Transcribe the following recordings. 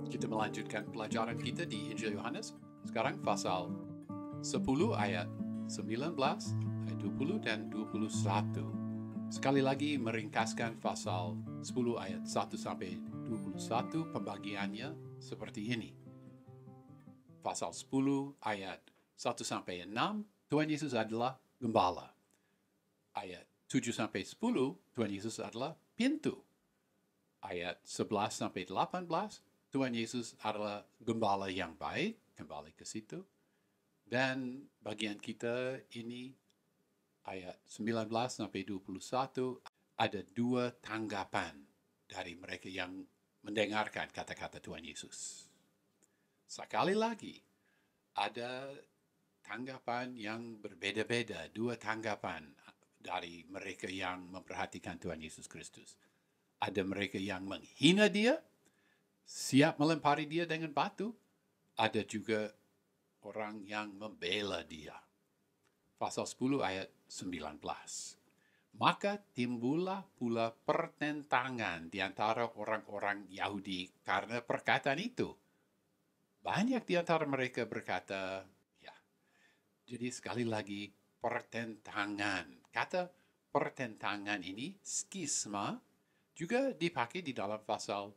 Kita melanjutkan pelajaran kita di Injil Yohanes. Sekarang pasal 10 ayat 19, ayat 20 dan 21. Sekali lagi meringkaskan pasal 10 ayat 1 sampai 21, pembagiannya seperti ini. Pasal 10 ayat 1 sampai 6, Tuhan Yesus adalah gembala. Ayat 7 sampai 10, Tuhan Yesus adalah pintu. Ayat 11 sampai 18, Tuhan Yesus adalah gembala yang baik, kembali ke situ. Dan bagian kita ini, ayat 19 sampai 21, ada dua tanggapan dari mereka yang mendengarkan kata-kata Tuhan Yesus. Sekali lagi, ada tanggapan yang berbeda-beda, dua tanggapan dari mereka yang memperhatikan Tuhan Yesus Kristus. Ada mereka yang menghina dia, siap melempari dia dengan batu. Ada juga orang yang membela dia. Pasal 10 ayat 19. Maka timbullah pula pertentangan di antara orang-orang Yahudi karena perkataan itu. Banyak di antara mereka berkata, ya. Jadi sekali lagi, pertentangan. Kata pertentangan ini, skisma, juga dipakai di dalam pasal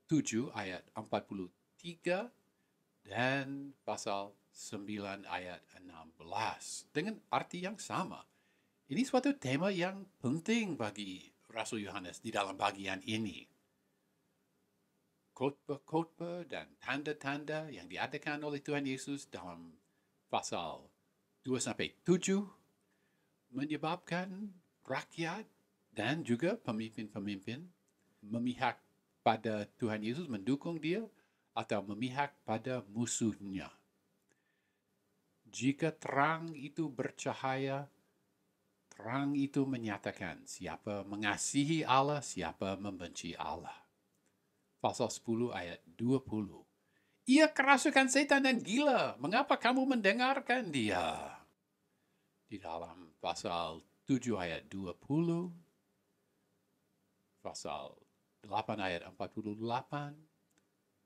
7 ayat 43 dan pasal 9 ayat 16 dengan arti yang sama. Ini suatu tema yang penting bagi Rasul Yohanes di dalam bagian ini. Khotbah-khotbah dan tanda-tanda yang diadakan oleh Tuhan Yesus dalam pasal 2 sampai 7 menyebabkan rakyat dan juga pemimpin-pemimpin memihak pada Tuhan Yesus, mendukung dia, atau memihak pada musuhnya. Jika terang itu bercahaya, terang itu menyatakan siapa mengasihi Allah, siapa membenci Allah. Pasal 10 ayat 20. Ia kerasukan setan dan gila. Mengapa kamu mendengarkan dia? Di dalam pasal 7 ayat 20, pasal 8 ayat 48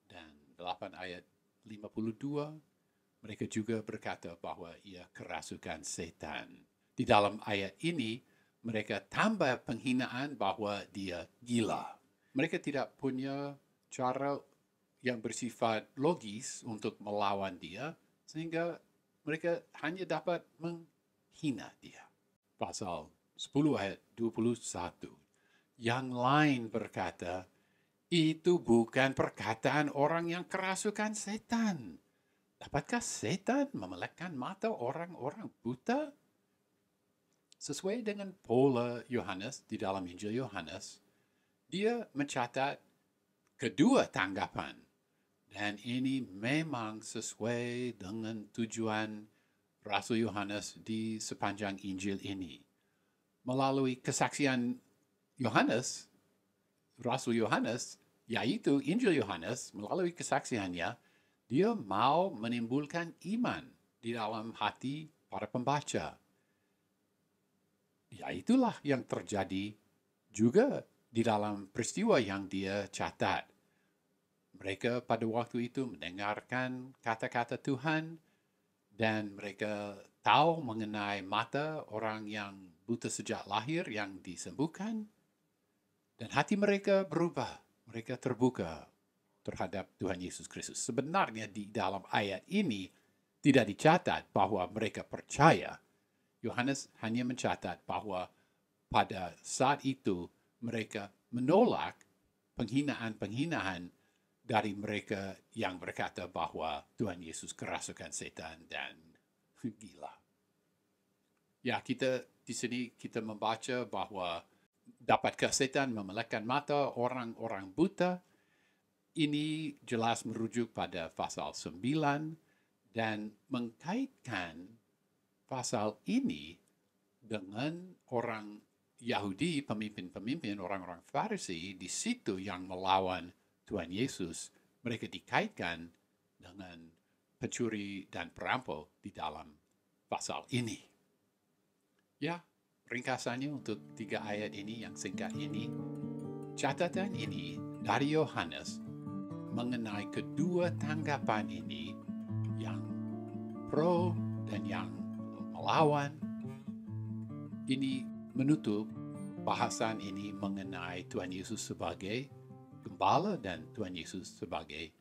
dan 8 ayat 52, mereka juga berkata bahwa ia kerasukan setan. Di dalam ayat ini, mereka tambah penghinaan bahwa dia gila. Mereka tidak punya cara yang bersifat logis untuk melawan dia, sehingga mereka hanya dapat menghina dia. Pasal 10 ayat 21. Yang lain berkata, itu bukan perkataan orang yang kerasukan setan. Dapatkah setan memelekkan mata orang-orang buta? Sesuai dengan pola Yohanes di dalam Injil Yohanes, dia mencatat kedua tanggapan. Dan ini memang sesuai dengan tujuan Rasul Yohanes di sepanjang Injil ini. Melalui kesaksian Yohanes, Rasul Yohanes, yaitu Injil Yohanes, melalui kesaksiannya, dia mau menimbulkan iman di dalam hati para pembaca. Ya, itulah yang terjadi juga di dalam peristiwa yang dia catat. Mereka pada waktu itu mendengarkan kata-kata Tuhan dan mereka tahu mengenai mata orang yang buta sejak lahir yang disembuhkan. Dan hati mereka berubah, mereka terbuka terhadap Tuhan Yesus Kristus. Sebenarnya di dalam ayat ini tidak dicatat bahwa mereka percaya. Yohanes hanya mencatat bahwa pada saat itu mereka menolak penghinaan-penghinaan dari mereka yang berkata bahwa Tuhan Yesus kerasukan setan dan gila. Ya, kita di sini kita membaca bahwa dapatkah setan memelekkan mata orang-orang buta? Ini jelas merujuk pada pasal 9 dan mengkaitkan pasal ini dengan orang Yahudi, pemimpin-pemimpin, orang-orang Farisi di situ yang melawan Tuhan Yesus. Mereka dikaitkan dengan pencuri dan perampok di dalam pasal ini. Ya, ringkasannya untuk 3 ayat ini yang singkat ini, catatan ini dari Yohanes mengenai kedua tanggapan ini, yang pro dan yang melawan. Ini menutup bahasan ini mengenai Tuhan Yesus sebagai Gembala dan Tuhan Yesus sebagai